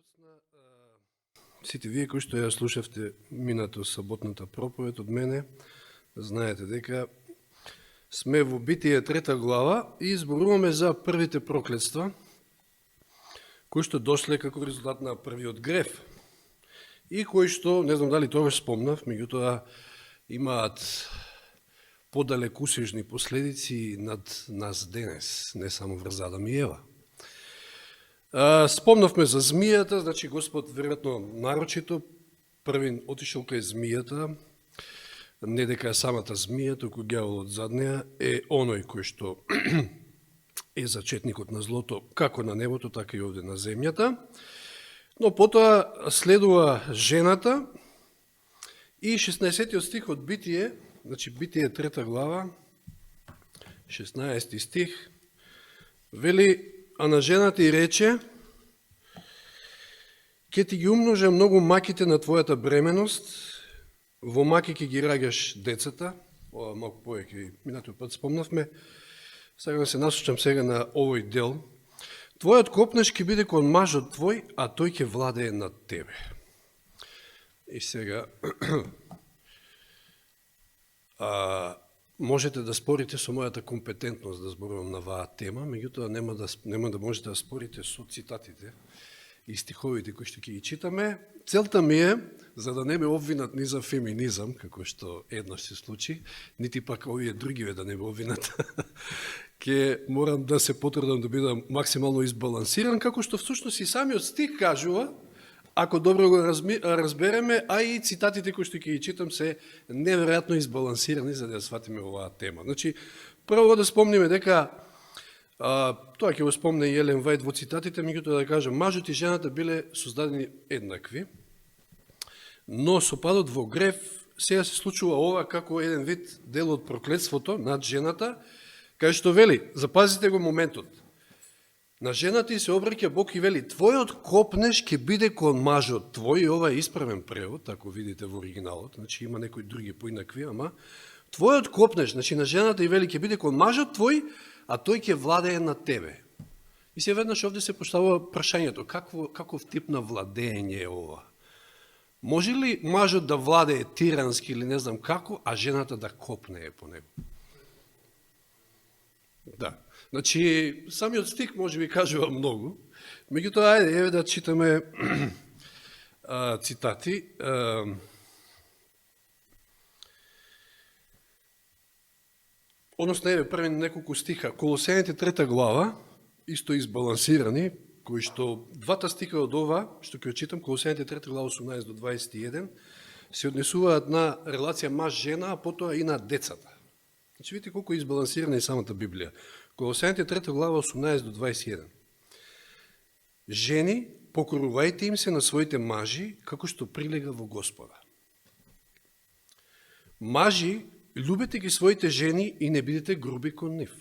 подоцна, сите вие кои што ја слушавте минато саботната проповед од мене, знаете дека сме во Битие 3 глава и зборуваме за првите проклетства, кои што дошле како резултат на првиот греф. И кои што, не знам дали тогаш спомнав, меѓутоа имаат подалекусежни последици над нас денес, не само врз Адам и Ева. Спомнавме за змијата, значи Господ веројатно нарочито првин отишол кај змијата, не дека самата змија, туку ѓаволот зад неа е оној кој што е зачетникот на злото, како на небото, така и овде на земјата. Но потоа следува жената и 16 стих од Битие, значи Битие 3 глава, 16 стих, вели: а на жената и рече: ќе ти ги умножа многу маките на твојата бременост, во маки ќе ги раѓаш децата. Ова малку повеќе минатиот пат спомнавме. Сега се насочам сега на овој дел. Твојот копнеш ќе биде кон мажот твој, а тој ќе владее над тебе. И сега можете да спорите со мојата компетентност да зборувам на ваа тема, меѓутоа нема да можете да спорите со цитатите и стиховите кои што ќе ги читаме. Целта ми е, за да не ме обвинат ни за феминизам, како што еднаш се случи, нити пак овие другиве да не ме обвинат, ќе морам да се потрудам да бидам максимално избалансиран, како што всушност и самиот стих кажува, ако добро го разбереме, а и цитатите кои што ќе ги читам се неверојатно избалансирани за да ја сватиме оваа тема. Значи, прво да спомниме дека, тоа ќе го спомне и Елен Вајд во цитатите, меѓутоа да кажам, мажот и жената биле создадени еднакви, но со падот во греф сега се случува ова како еден вид дел од проклетството над жената, кај што вели, запазите го моментот, на жената и се обраќа Бог и вели: твојот копнеш ќе биде кон мажот твој. Ова е исправен превод, ако видите во оригиналот, значи има некои други поинакви, ама твојот копнеш, значи на жената и вели ќе биде кон мажот твој, а тој ќе владее над тебе. И се веднаш овде се поставува прашањето, каков тип на владење е ова? Може ли мажот да владее тирански или не знам како, а жената да копнее по него? Да. Значи, самиот стих може би кажува многу, меѓутоа, ајде, еве да читаме цитати. Односно, еве, први неколку стиха. Колосејните 3 глава, исто избалансирани, кои што двата стиха од ова, што ќе читам, Колосејните 3 глава 18 до 21, се однесуваат на релација маж-жена, а потоа и на децата. Значи, видите колко е избалансирана и самата Библија. Колосејните 3 глава 18 до 21. Жени, покорувајте им се на своите мажи, како што прилега во Господа. Мажи, любете ги своите жени и не бидете груби кон нив.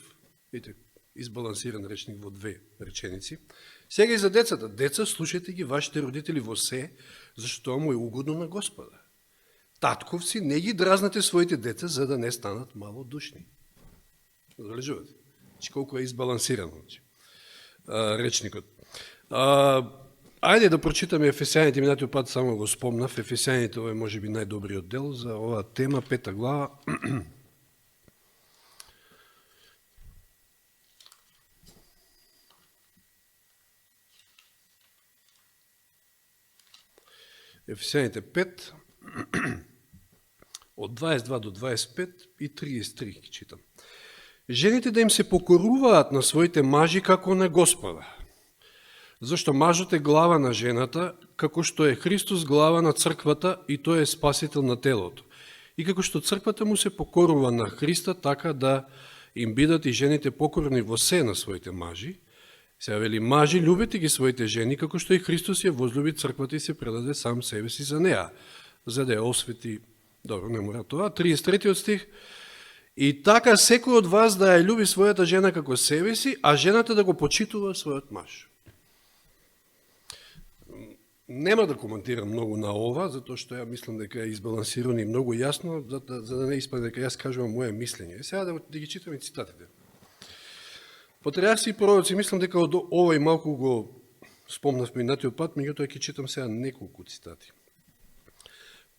Видите, избалансиран речник во две реченици. Сега и за децата. Деца, слушайте ги вашите родители во се, зашто тоа му е угодно на Господа. Татковци, не ги дразнате своите деца, за да не станат малодушни. Забележувате? Значи, колко е избалансирано речникот. Ајде да прочитаме Ефесјаните, минатиот пат само го спомнав. Ефесјаните, ова е може би најдобриот дел за оваа тема, 5 глава. Ефесјаните 5, од 22 до 25 и 33 ги читам. Жените да им се покоруваат на своите мажи како на Господа, зашто мажот е глава на жената, како што е Христос глава на црквата и тој е спасител на телото. И како што црквата му се покорува на Христа, така да им бидат и жените покорни во се на своите мажи. Сега вели: мажи, любете ги своите жени, како што и Христос ја возлюби црквата и се предаде сам себе си за неа, за да ја освети. Добро, не мора тоа. 33 стих. И така секој од вас да ја люби својата жена како себе си, а жената да го почитува својот маж. Нема да коментирам многу на ова, затоа што ја мислам дека е избалансирано и многу јасно, за да не испаде дека јас кажувам моје мислење. Сега да ги читаме цитатите. Патриарси и пророци, мислам дека од овој малку го спомнав минатиот пат, меѓутоа ќе читам сега неколку цитати.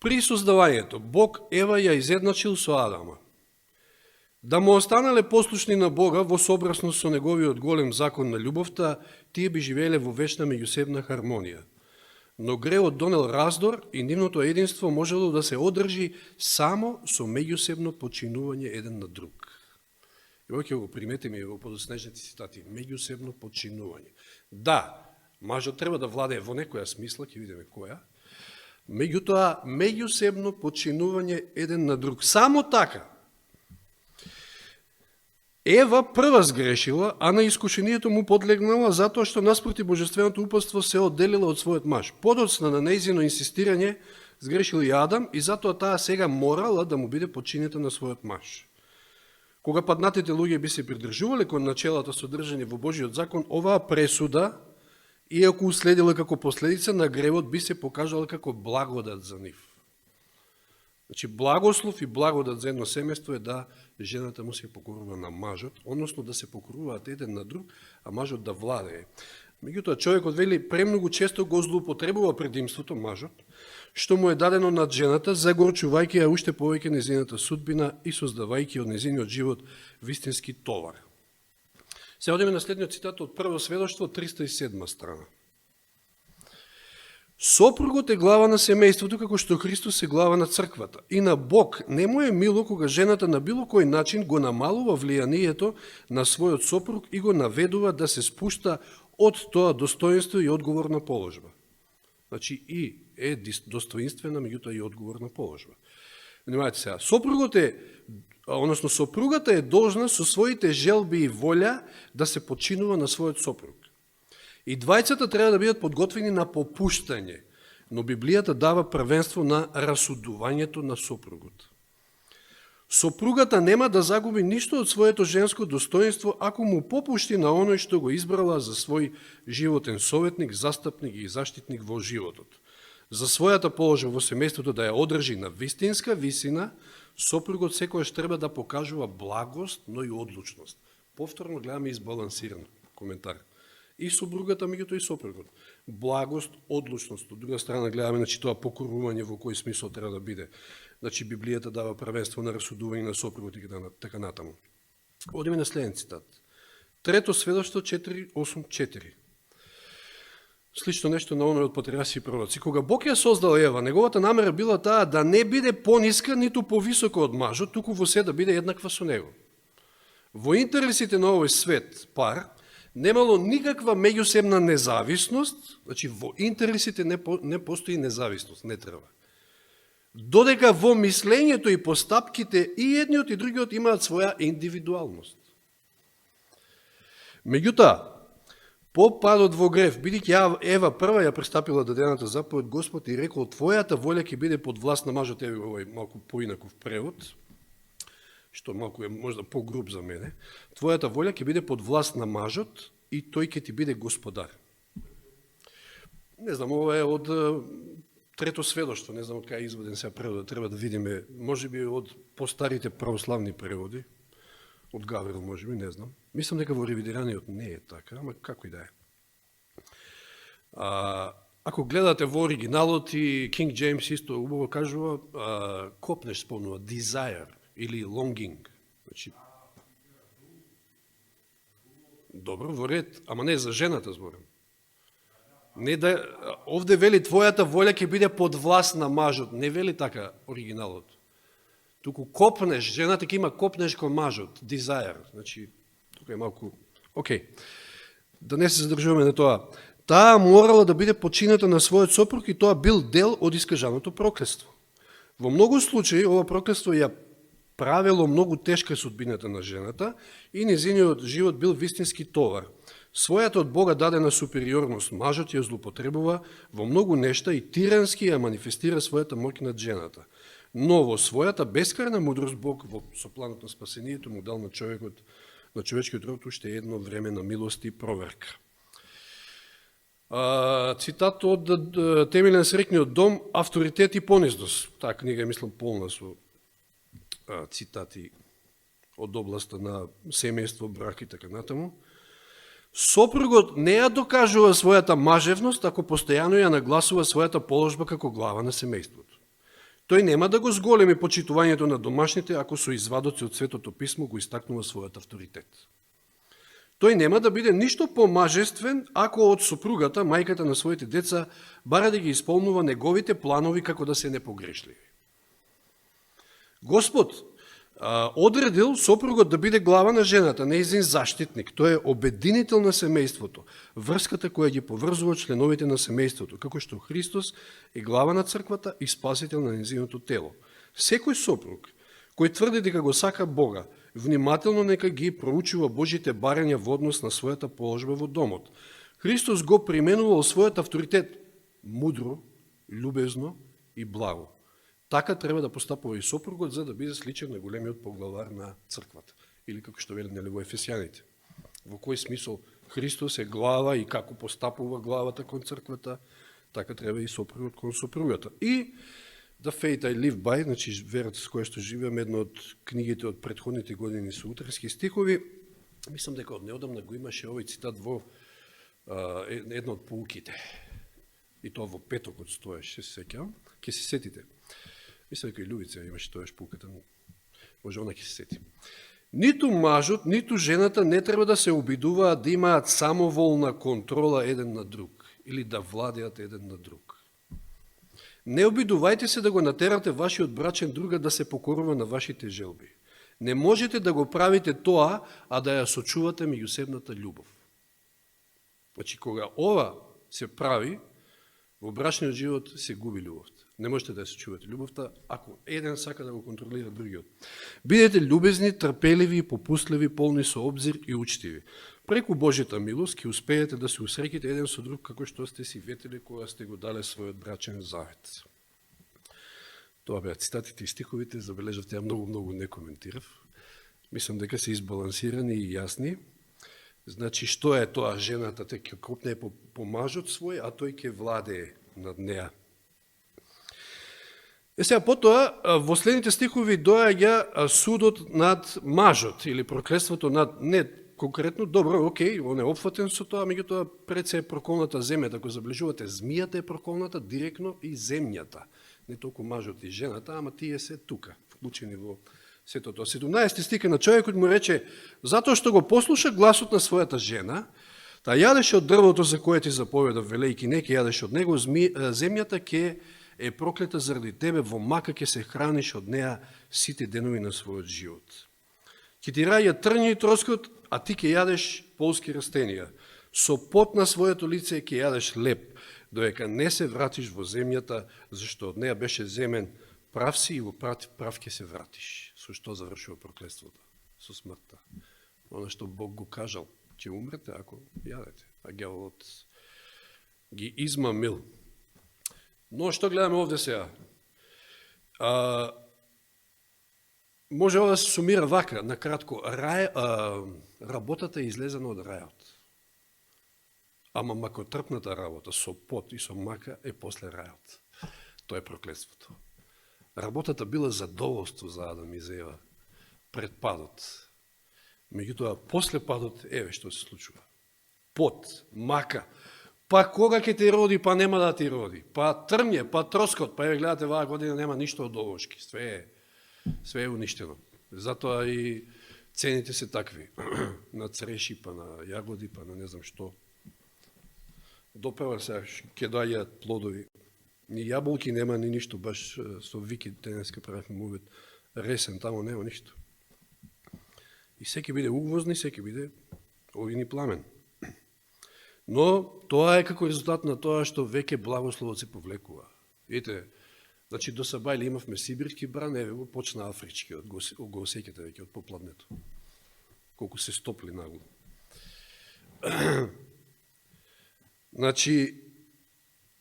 При создавањето, Бог Ева ја изедначил со Адама. Да му останале послушни на Бога во собрасност со неговиот голем закон на љубовта, тие би живееле во вечна меѓусебна хармонија. Но греот донел раздор и нивното единство можело да се одржи само со меѓусебно починување еден на друг. Ево ќе го приметиме во подоснежните цитати. Меѓусебно починување. Да, мажот треба да владее во некоја смисла, ќе видиме која. Меѓутоа, меѓусебно починување еден на друг. Само така. Ева прва сгрешила, а на искушението му подлегнала затоа што наспроти божественото упатство се одделила од својот маж. Подоцна на нејзино инсистирање сгрешил и Адам и затоа таа сега морала да му биде подчинета на својот маж. Кога паднатите луѓе би се придржувале кон начелата содржани во Божиот закон, оваа пресуда, иако уследила како последица на гревот, би се покажала како благодат за нив. Значи, благослов и благодат за едно семејство е да жената му се покорува на мажот, односно да се покоруваат еден на друг, а мажот да владее. Меѓутоа, човекот вели премногу често го злоупотребува предимството мажот, што му е дадено над жената, загорчувајќи ја уште повеќе незината судбина и создавајќи од незиниот живот вистински товар. Се одиме на следниот цитат од Прво сведоштво, 307 страна. Сопругот е глава на семејството, како што Христос е глава на црквата. И на Бог не му е мило кога жената на било кој начин го намалува влијанието на својот сопруг и го наведува да се спушта од тоа достоинство и одговорна положба. Значи и е достоинствена, меѓутоа и одговорна положба. Внимавајте сега, сопругата е должна со своите желби и волја да се подчинува на својот сопруг. И двајцата треба да бидат подготвени на попуштање, но Библијата дава првенство на расудувањето на сопругот. Сопругата нема да загуби ништо од своето женско достоинство ако му попушти на оној што го избрала за свој животен советник, застапник и заштитник во животот. За својата положба во семејството да ја одржи на вистинска висина, сопругот секојаш треба да покажува благост, но и одлучност. Повторно гледаме избалансиран коментар. И сопругата, меѓутоа и сопругот. Благост, одлучност. Од друга страна гледаме, значи, тоа покорување во кој смисол треба да биде. Значи, Библијата дава првенство на расудување на сопругот и така натаму. Одиме на следен цитат. Трето сведоштво 4.8.4. Слично нешто на оној од патриарси и пророци. Кога Бог ја создал Ева, неговата намера била таа да не биде пониска, ниту повисока од мажот, туку во се да биде еднаква со него. Во интересите на овој свет, пар, немало никаква меѓусебна независност, значи во интересите не постои независност, не треба. Додека во мислењето и постапките и едниот и другиот имаат своја индивидуалност. Меѓутоа, по падот во грев, бидејќи Ева прва ја пристапила дадената заповед, Господ и рекол, твојата волја ќе биде под власт на мажот, еви овој малку поинаков превод, што малку е можда погруб за мене, твојата волја ќе биде под власт на мажот и тој ќе ти биде господар. Не знам, ова е од Трето сведоштво, не знам од кај изводен сега превод, треба да видиме, може би од постарите православни преводи, од Гаврил, може би, не знам. Мислам дека во ревидираниот не е така, ама како и да е. Ако гледате во оригиналот и King James исто убаво кажува, копнеш спомнува, desire, или longing. Значи, добро, во ред, ама не за жената зборам. Не да, овде вели твојата волја ќе биде под власт на мажот. Не вели така оригиналот. Туку копнеш, жената ќе има копнеш кон мажот, desire. Значи, тука е малку... Океј, да не се задржуваме на тоа. Таа морала да биде подчинета на својот сопруг и тоа бил дел од искажаното проклетство. Во многу случаи ова проклетство ја правило многу тешка судбината на жената и незиниот живот бил вистински товар. Својата од Бога дадена супериорност мажот ја злоупотребува во многу нешта и тирански ја манифестира својата моќ над жената. Но во својата бескарна мудрост Бог со планот на спасението му дал на човекот, на човечкиот род уште едно време на милост и проверка. Цитат од Темелен срекниот дом, авторитет и понизност. Таа книга е, мислам, полна со цитати од областа на семејство, брак и така натаму. Сопругот не ја докажува својата мажевност ако постојано ја нагласува својата положба како глава на семејството. Тој нема да го зголеми почитувањето на домашните ако со извадоци од Светото писмо го истакнува својот авторитет. Тој нема да биде ништо помажествен ако од сопругата, мајката на своите деца, бара да ги исполнува неговите планови како да се непогрешливи. Господ одредил сопругот да биде глава на жената, нејзин заштитник. Тој е обединител на семејството, врската која ги поврзува членовите на семејството, како што Христос е глава на црквата и спасител на нејзиното тело. Секој сопруг кој тврди дека го сака Бога, внимателно нека ги проучува Божите барања во однос на својата положба во домот. Христос го применувал својот авторитет мудро, љубезно и благо. Така треба да постапува и сопругот за да биде сличен на големиот поглавар на црквата. Или како што вели во Ефесијаните. Во кој смисол Христос е глава и како постапува главата кон црквата, така треба и сопругот кон сопругата. И The Faith I Live By, значи верата с која што живеам, една од книгите од претходните години со утренски стихови, мислам дека од неодамна го имаше овој цитат во една од поуките. И тоа во петокот стоеше, се сеќавам, ќе се сетите. Мислам дека и Љубица имаше тоаш пуката, може она ќе се сети. Ниту мажот, ниту жената не треба да се обидуваат да имаат самоволна контрола еден на друг или да владеат еден на друг. Не обидувајте се да го натерате вашиот брачен друга да се покорува на вашите желби. Не можете да го правите тоа, а да ја сочувате меѓусебната љубов. Значи, кога ова се прави, во брачниот живот се губи љубовта. Не можете да ја сочувате љубовта, ако еден сака да го контролира другиот. Бидете љубезни, трпеливи, попустливи, полни со обзир и учтиви. Преку Божјата милост ќе успеете да се усреќите еден со друг како што сте си ветили кога сте го дале својот брачен завет. Тоа беа цитатите и стиховите, забележавте, ја многу не коментирав. Мислам дека се избалансирани и јасни. Значи, што е тоа жената, те ќе крупне по мажот свој, а тој ќе владее над неа. Сега, потоа, во следните стихови доаѓа судот над мажот, или проклетството над, не конкретно, добро, окей, он е опфатен со тоа, меѓутоа пред се е проколната земја, ако заближувате, змијата е проколната директно и земјата. Не толку мажот и жената, ама тие се тука, вклучени во сето тоа. 17 стих на човекот му рече, затоа што го послуша гласот на својата жена, та јадеше од дрвото за кое ти заповеда, велејки не ке јадеш од него, земјата ке е проклета заради тебе, во мака ке се храниш од неа сите денови на својот живот. Ке ти раѓа трњи и троскот, а ти ке јадеш полски растенија. Со пот на своето лице ке јадеш леп, доека не се вратиш во земјата, зашто од неа беше земен, прав си и во прав ке се вратиш. Со што завршува проклетството? Со смртта. Оно што Бог го кажал, ќе умрете ако јадете. А ѓаволот ги измамил. Но што гледаме овде сега? Може ова да се сумира вака, накратко, работата е излезена од рајот. Ама макотрпната работа со пот и со мака е после рајот. Тоа е проклетството. Работата била задоволство за Адам и за Ева пред падот. Меѓутоа, после падот, еве што се случува. Пот, мака, па кога ќе ти роди, па нема да ти роди, па трмје, па троскот, па еве гледате, ваа година нема ништо од овошки, све е уништено. Затоа и цените се такви, на цреши, па на јагоди, па на не знам што. Допрева се, ќе доаѓаат плодови. Ни јаболки нема, ни ништо, баш со Вики денеска правихме мувет ресен, тамо нема ништо. И секи биде увозни, секи биде огин и пламен. Но тоа е како резултат на тоа што веќе благословот се повлекува. Видите, значи до Сабајле имавме сибирски бран, еве го почна афрички, го осеќате веќе од попладнето. Колку се стопли нагло. Значи,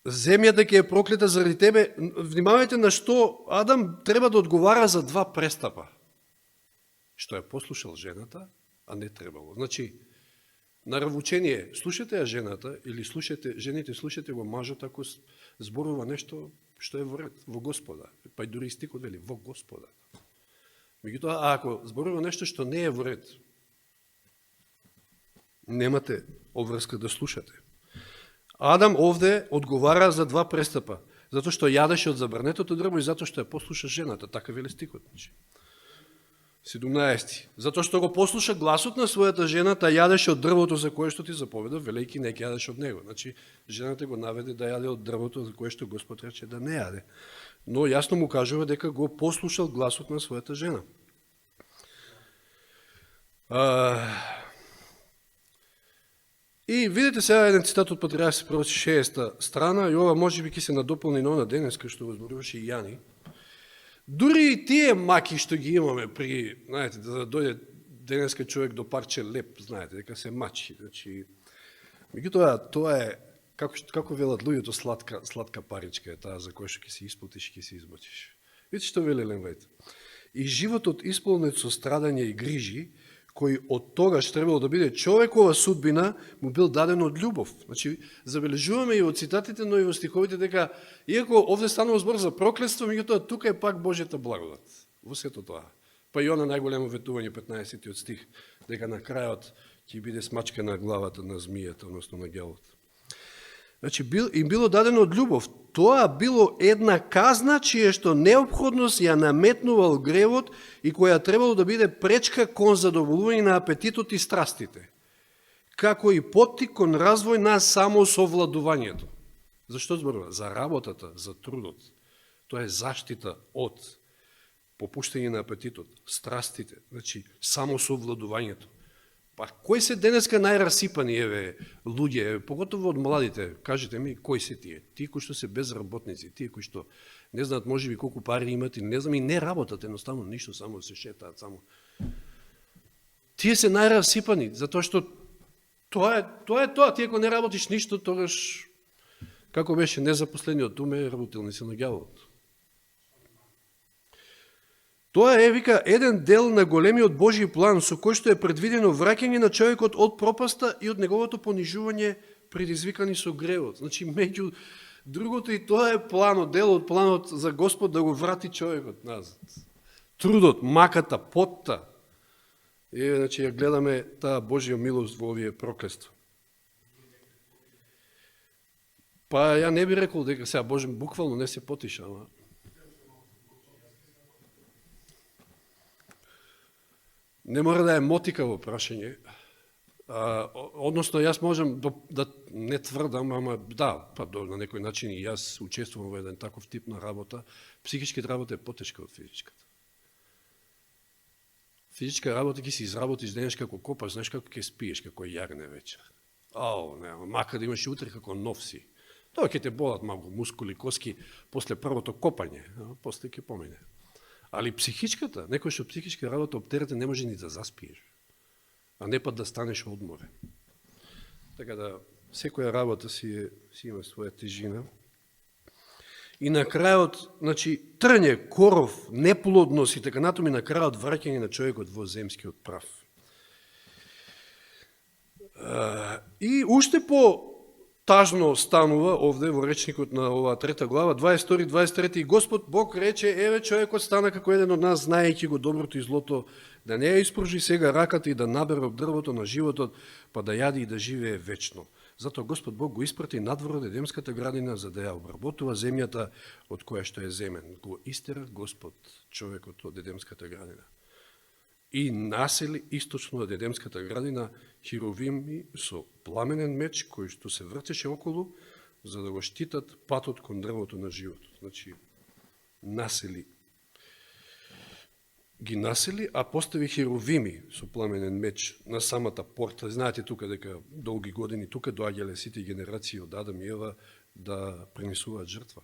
земјата ќе е проклета заради тебе. Внимавајте на што Адам треба да одговара за два престапа. Што е послушал жената, а не требало. Значи, на равучение, слушате ја жената, или жените слушате го мажот ако зборува нешто што е во ред, во Господа. Па и дури стикот вели, во Господа. Меѓутоа, ако зборува нешто што не е во ред, немате обврска да слушате. Адам овде одговара за два престапа, затоа што јадеше од забранетото дрво и затоа што ја послуша жената, така вели стикот. 17. Затоа што го послуша гласот на својата жена, та јадеше од дрвото за кое што ти заповеда, велејки не ќе јадеш од него. Значи, жената го наведе да јаде од дрвото за кое што Господ рече да не јаде. Но јасно му кажува дека го послушал гласот на својата жена. И видите сега еден цитат од Патриарси пророци 6 страна, и ова може би ќе се надополни на она денеска што го зборуваше и Јани. Дури и тие маки што ги имаме при, знаете, да дојде денеска човек до парче леп, знаете, дека се мачи. Значи, меѓутоа, тоа е, како велат луѓето, сладка паричка е таа за која што ќе се исплатиш и ќе се измачиш. Видите што вели Елен Вајт? И животот исполнет со страдање и грижи, кој од тогаш требало да биде човекова судбина, му бил даден од љубов. Значи, забележуваме и во цитатите, но и во стиховите дека, иако овде станува збор за проклетство, меѓутоа тука е пак Божјата благодат. Во сето тоа. Па и она најголемо ветување, 15 стих, дека на крајот ќе биде смачка на главата на змијата, односно на ѓавот. Значи, им било дадено од љубов. Тоа било една казна, чија што неопходност ја наметнувал гревот и која требало да биде пречка кон задоволување на апетитот и страстите, како и поттик кон развој на самосовладувањето. Зашто зборува? За работата, за трудот. Тоа е заштита од попуштање на апетитот, страстите, значи самосовладувањето. Па кои се денеска најрасипани луѓе, поготово од младите, кажете ми, кои се тие? Тие кои што се безработници, тие кои што не знаат можеби колку пари имат и не знам и не работат едноставно ништо, само се шетаат, само. Тие се најрасипани, затоа што тоа е тоа, ти ако не работиш ништо, тогаш, како беше незапослениот уме, работилници на ѓаволот. Тоа е, вика, еден дел на големиот Божји план со кој што е предвидено враќање на човекот од пропаста и од неговото понижување предизвикани со гревот. Значи, меѓу другото и тоа е планот, дел од планот за Господ да го врати човекот назад. Трудот, маката, потта. И, значи, ја гледаме таа Божја милост во овие проклества. Па ја не би рекол дека сега Божја буквално не се потиша, ама не мора да е мотикаво прашање, односно јас можам да не тврдам, ама да, па на некој начин и јас учествувам во еден таков тип на работа. Психичката работа е потешка од физичката. Физичка работа ќе си изработиш денеш како копаш, знаеш како ќе спиеш, како јагне вечер. Не, макар да имаш утре како нов си. Тоа ќе те болат малку мускули, коски после првото копање, после ќе помине. Али психичката, некој што психичка работа оптерате не може ни да заспиеш, а не па да станеш одморен. Така да, секоја работа си има своја тежина. И на крајот, значи, трње, коров, неплодност и така натоми, на крајот враќање на човекот во земскиот прав. И уште по тажно станува овде во речникот на оваа 3 глава, 22-23, и Господ Бог рече, еве човекот стана како еден од нас, знаејќи го доброто и злото, да не ја испружи сега раката и да набере од дрвото на животот, па да јади и да живее вечно. Затоа Господ Бог го испрати надвор од Едемската градина, за да ја обработува земјата од која што е земен. Го истера Господ човекот од Едемската градина. И насели источно од Едемската градина херовими со пламенен меч, кој што се вртеше околу, за да го штитат патот кон дрвото на животот. Значи, ги насели, а постави херовими со пламенен меч на самата порта. Знаете тука дека долги години тука доаѓале сите генерации од Адам и Ева да пренесуваат жртва.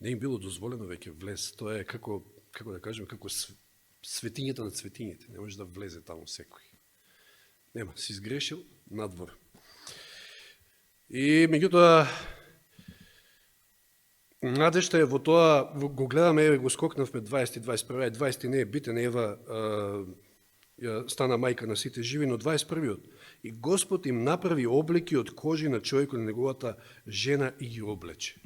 Не им било дозволено веќе влез. Тоа е како да кажем, како светињата на цветињите. Не може да влезе таму секој. Нема, си изгрешил надвор. И меѓутоа, надежта е во тоа, го гледаме, еве го скокнавме 20, 21, 20 не е битен, Ева стана мајка на сите живи, но 21-иот. И Господ им направи облики од кожи на човекот, на неговата жена и ги облече.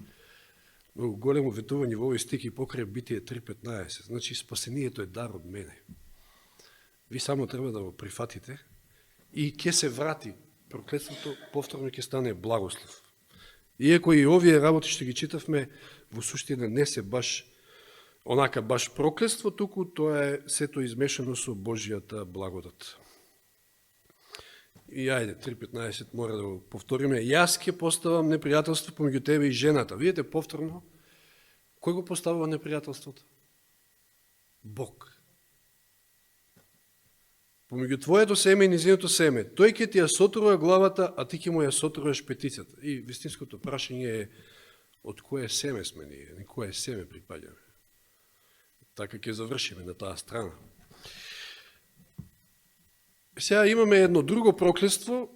Много големо ветување во овој стих и покрај Битие 3.15. Значи, спасението е дар од мене. Ви само треба да го прифатите и ќе се врати. Проклетството повторно ќе стане благослов. Иако и овие работи што ги читавме, во суштина не се баш онака баш проклетство, туку тоа е сето измешано со Божијата благодат. И ајде, 3.15 мора да го повториме. Јас ќе поставам непријателство помеѓу тебе и жената. Видите повторно, кој го поставува непријателството? Бог. Помеѓу твоето семе и низиното семе, тој ќе ти ја сотрува главата, а ти ќе му ја сотруваш петицата. И вистинското прашање е, од кое семе сме ние, на кое семе припаѓаме. Така ќе завршиме на таа страна. Сега имаме едно друго проклетство,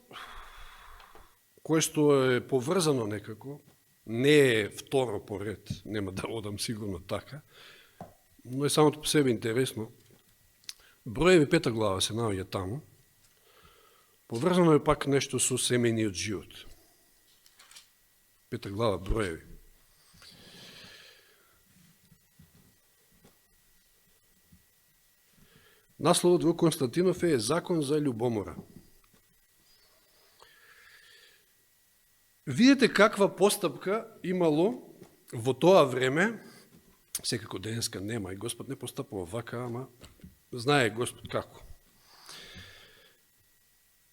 кое што е поврзано некако, не е второ поред, нема да одам сигурно така, но е самото по себе интересно. Броеви 5 глава се наоѓа таму. Поврзано е пак нешто со семејниот живот. 5 глава Броеви. Насловот во Константинов е Закон за љубомора. Видете каква постапка имало во тоа време, секако денеска нема и Господ не постапува вака, ама знае Господ како.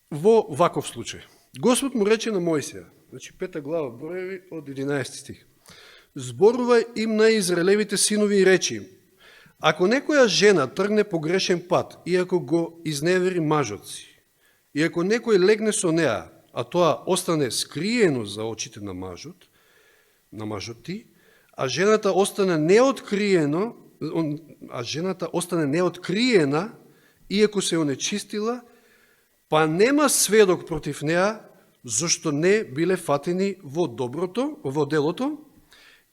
Во ваков случај. Господ му рече на Мојсија, значи 5 глава Броеви од 11 стих. Зборувај им на Израелевите синови и речи им, ако некоја жена тргне по грешен пат, иако го изневери мажот си, и ако некој легне со неа, а тоа остане скриено за очите на мажот ти, а жената остане неоткриена, иако се онечистила, па нема сведок против неа, зашто не биле фатени во делото,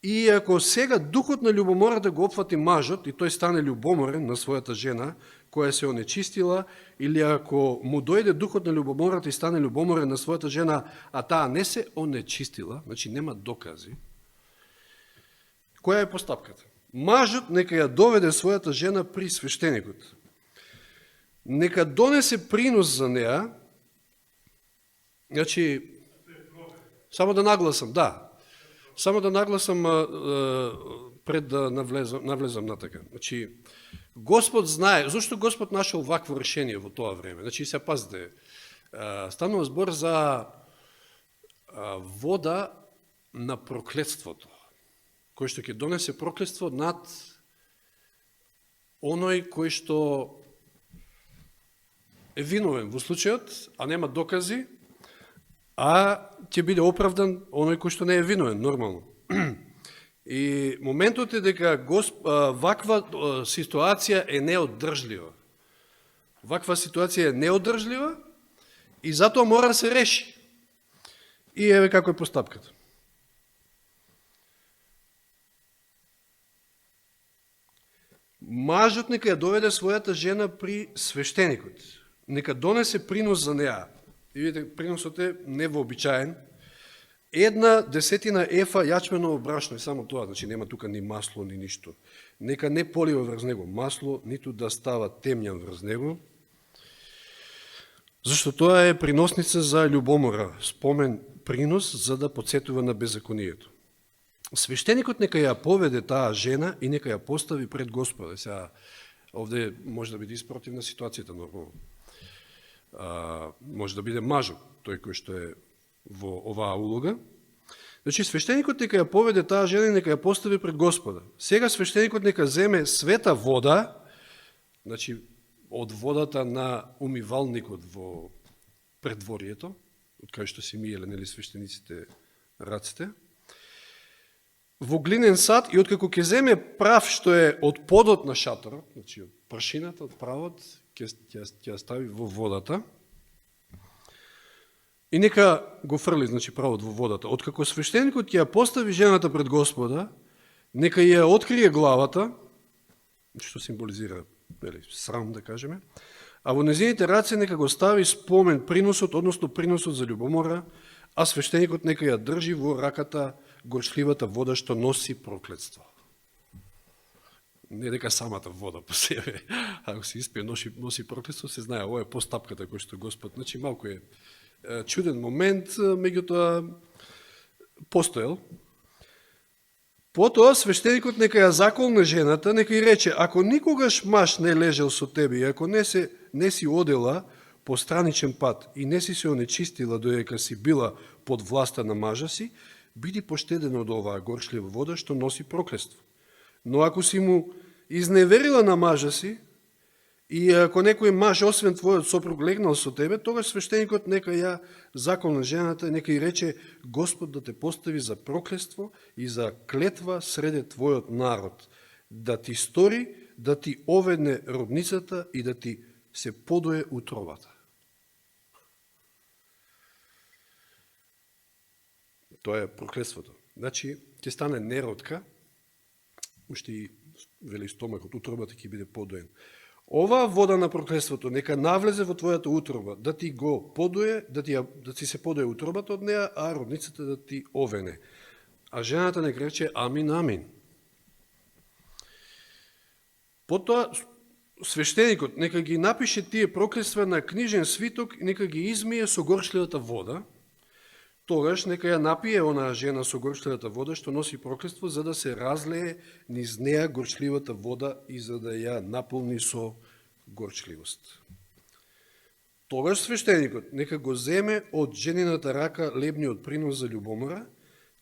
и ако сега духот на љубомората го опфати мажот и тој стане љубоморен на својата жена, која се онечистила, или ако му дојде духот на љубомората и стане љубоморен на својата жена, а таа не се онечистила, значи нема докази, која е постапката? Мажот нека ја доведе својата жена при свештеникот. Нека донесе принос за неа, значи, само да нагласам пред да навлезам натака. Значи, Господ знае, зашто Господ нашел вакво решение во тоа време? Значи, се пазите, станува збор за вода на проклетството, кој што ќе донесе проклетство над оној кој што е виновен во случајот, а нема докази, а ќе биде оправдан оној кој што не е виновен, нормално. И моментот е дека ваква ситуација е неоддржлива. Ваква ситуација е неоддржлива и затоа мора да се реши. И еве како е постапката. Мажот нека ја доведе својата жена при свештеникот. Нека донесе принос за неа. И видите, приносот е невообичаен. 1/10 ефа јачменово брашно, и само тоа, значи нема тука ни масло, ни ништо. Нека не полива врз него масло, ниту да става темјан врз него, зашто тоа е приносница за љубомора, спомен принос за да подсетува на беззаконието. Свештеникот нека ја поведе таа жена и нека ја постави пред Господа. Сега, овде може да биде испротивна ситуацијата, нормално. Може да биде мажот, тој кој што е во оваа улога. Значи, свештеникот нека ја поведе таа жена и нека ја постави пред Господа. Сега свештеникот нека земе света вода, значи, од водата на умивалникот во предворието, од кај што си миеле, нели, свештениците раците, во глинен сад и откако ќе земе прав што е од подот на шаторот, значи, од прашината, од правот, ќе стави во водата, и нека го фрли, значи, правот во водата. Откако свештеникот ќе ја постави жената пред Господа, нека ја открие главата, што символизира срам, да кажеме, а во незините раце нека го стави спомен приносот, односно приносот за љубомора, а свештеникот нека ја држи во раката горчливата вода што носи проклетство. не дека самата вода по себе, ако се испие носи проклетство, се знае, ова е постапката кој што Господ, значи малку е чуден момент, меѓутоа постоел. Потоа свештеникот нека ја заколне жената, нека и рече, ако никогаш маж не лежел со тебе и ако не си одела по страничен пат и не си се онечистила додека си била под власта на мажа си, биди поштедена од оваа горчлива вода што носи проклетство. Но ако си му изневерила на мажа си, и ако некој маж, освен твојот сопруг, легнал со тебе, тогаш свештеникот нека ја заколне жената, нека и рече, Господ да те постави за проклетство и за клетва среде твојот народ, да ти стори, да ти оведне родницата и да ти се подое утробата. Тоа е проклетството. Значи, ќе стане неродка, уште и вели стомакот, утробата ќе биде подоен. Оваа вода на проклетството нека навлезе во твојата утроба, да ти го подуе, да ти се подуе утробата од неа, а родницата да ти овене. А жената нека рече амин, амин. Потоа свештеникот нека ги напише тие проклетства на книжен свиток и нека ги измие со горчливата вода. Тогаш нека ја напие онаа жена со горчливата вода што носи проклетство, за да се разлее низ неа горчливата вода и за да ја наполни со горчливост. Тогаш свештеникот нека го земе од женината рака лебниот принос за љубомора,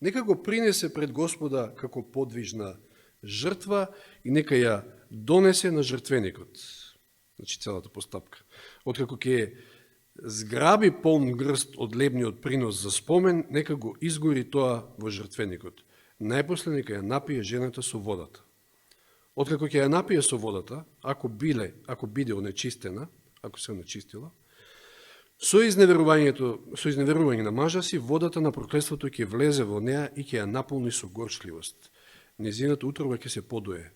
нека го принесе пред Господа како подвижна жртва и нека ја донесе на жртвеникот. Значи целата постапка. Откако ќе зграби полн грст од лебниот принос за спомен, нека го изгори тоа во жртвеникот. Најпосле нека ја напие жената со водата. Откако ќе ја напие со водата, ако биде онечистена, ако се онечистила, со изневерување на мажа си, водата на проклетството ќе влезе во неа и ќе ја наполни со горчливост. Незината утроба ќе се подуе,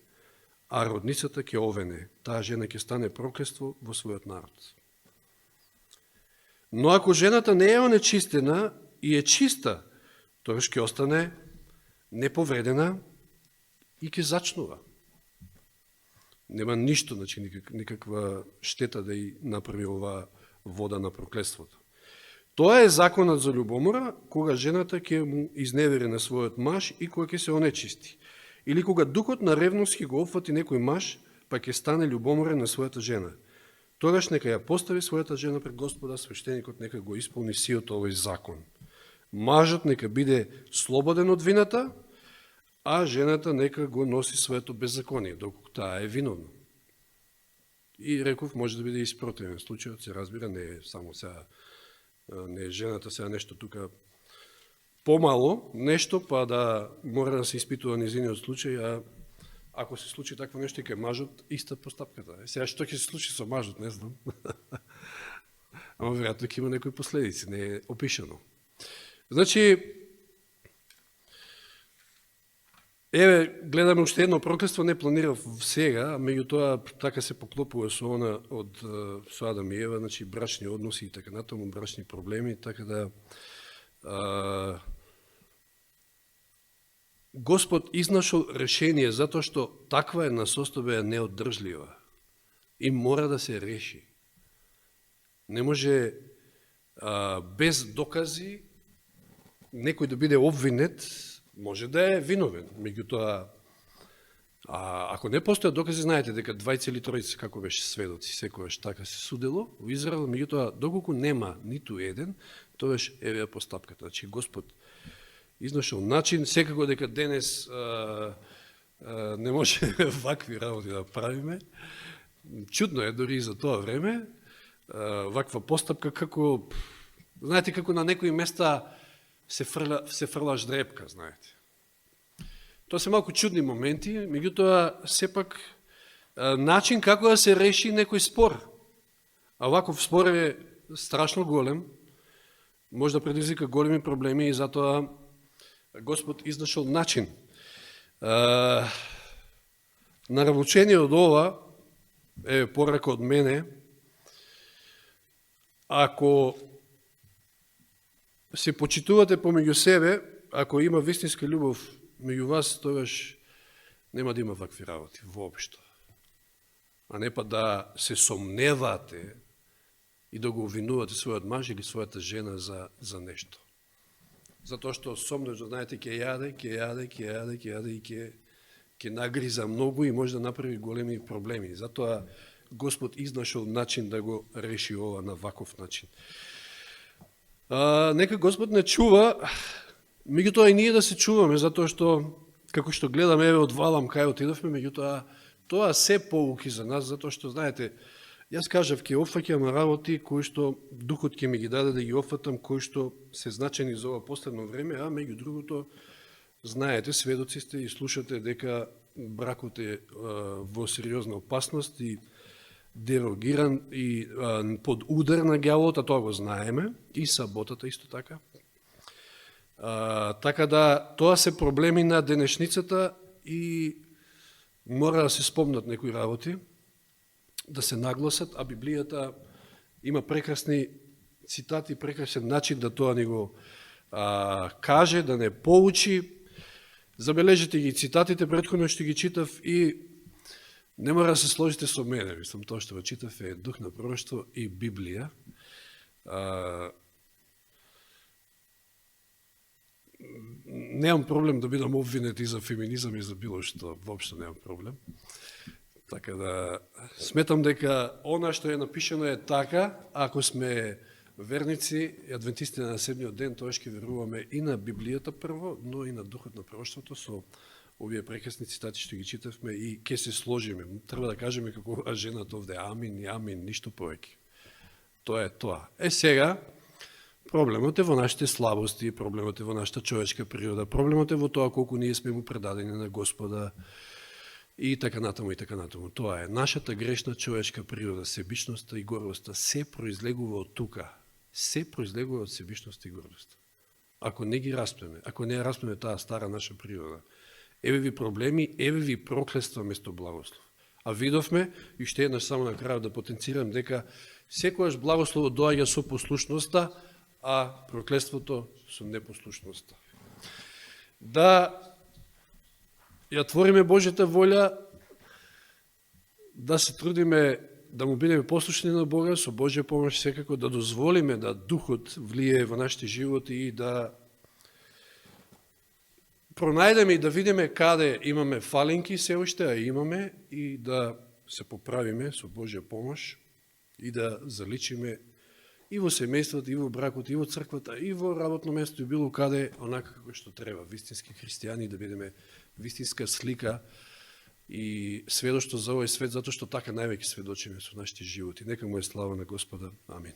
а родницата ќе овене. Таа жена ќе стане проклетство во својот народ. Но ако жената не е онечистена и е чиста, тогаш ќе остане неповредена и ќе зачнува. Нема ништо, значи никаква штета да ја направи оваа вода на проклетството. Тоа е законот за љубомора, кога жената ќе му изневери на својот маж и кога ќе се онечисти. Или кога духот на ревност ќе го опфати некој маж, па ќе стане љубоморен на својата жена. Тогаш нека ја постави својата жена пред Господа, свештеникот нека го исполни сиот овој закон. Мажот нека биде слободен од вината, а жената нека го носи своето беззаконие, доколку таа е виновна. И реков, може да биде и спротивен случајот, се разбира, не е само сега, не е жената сега нешто тука помало, нешто, па да мора да се испитува незиниот случај, а ако се случи такво нешто и кај мажот, иста постапката. Сега што ќе се случи со мажот, не знам. Ама веројатно ќе има некои последици, не е опишано. Значи, еве, гледаме уште едно проклетство, не планирав сега, меѓутоа така се поклопува со она од со Адам и Ева, значи брачни односи и така натаму, брачни проблеми, така да Господ изнашол решение затоа што таква една состојба е неоддржлива и мора да се реши. Не може без докази некој да биде обвинет, може да е виновен. Меѓутоа, ако не постојат докази, знаете дека двајца или тројца, како беше сведоци, секогаш така се судело во Израел, меѓутоа, доколку нема ниту еден, тогаш еве постапката. Значи, Господ изнашол начин, секако дека денес не може вакви работи да правиме. Чудно е дори и за тоа време, ваква постапка, како, знаете, како на некои места се фрла ждрепка, знаете. Тоа се малку чудни моменти, меѓутоа сепак начин како да се реши некој спор. А ваков спор е страшно голем, може да предизвика големи проблеми и затоа Господ изнашол начин. Наравучение од ова е порака од мене, ако се почитувате помеѓу себе, ако има вистинска љубов меѓу вас, тогаш нема да има вакви работи воопшто. А не па да се сомневате и да го обвинувате својот маж или својата жена за нешто. Затоа што сомнежно, знаете, ќе јаде и ќе нагриза многу и може да направи големи проблеми. Затоа Господ изнашол начин да го реши ова на ваков начин. Нека Господ не чува, меѓутоа и ние да се чуваме, затоа што, како што гледаме, еве од Валам кај отидовме, меѓутоа тоа се поуки за нас, затоа што, знаете, јас кажав, ќе опфаќам работи кои што Духот ќе ми ги даде да ги опфатам, кои што се значени за ова последно време, а меѓу другото, знаете, сведоци сте и слушате дека бракот е во сериозна опасност и дерогиран и под удар на ѓаволот, а тоа го знаеме, и саботата исто така. Така да, тоа се проблеми на денешницата и мора да се спомнат некои работи, да се нагласат, а Библијата има прекрасни цитати, прекрасен начин да тоа ни го каже, да не поучи. Забележите ги цитатите, претходно што ги читав и не мора да се сложите со мене, мислам, тоа што го читав е дух на пророштво и Библија. Немам проблем да бидам обвинет и за феминизам и за било што, воопшто немам проблем. Така да, сметам дека она што е напишено е така, ако сме верници и адвентисти на седмиот ден, тоа ќе веруваме и на Библијата прво, но и на духот на пророштвото со овие прекрасни цитати што ги читавме и ќе се сложиме. Треба да кажеме како жената овде амин и амин, ништо повеќе. Тоа е тоа. Сега, проблемот е во нашите слабости, проблемот е во нашата човечка природа, проблемот е во тоа колку ние сме му предадени на Господа и така натаму и така натаму. Тоа е нашата грешна човечка природа, себичноста и гордоста се произлегува од тука. Се произлегува од себичноста и гордоста. Ако не ги распнеме, ако не распнеме таа стара наша природа, еве ви проблеми, еве ви проклества место благослов. А видовме, и ще еднаш само на крајот да потенцирам, дека секојаш благослово доаѓа со послушноста, а проклеството со непослушноста. Да ја твориме Божјата волја, да се трудиме да му бидеме послушни на Бога, со Божја помош секако да дозволиме да Духот влие во нашите животи и да пронајдеме и да видиме каде имаме фалинки се уште, а имаме, и да се поправиме со Божја помош и да заличиме и во семејството, и во бракот, и во црквата, и во работно место, и било каде, онака како што треба, вистински христијани, да бидеме вистинска слика и сведоштво за овој свет, затоа што така највеќе сведочиме со нашите животи. Нека му е слава на Господа. Амин.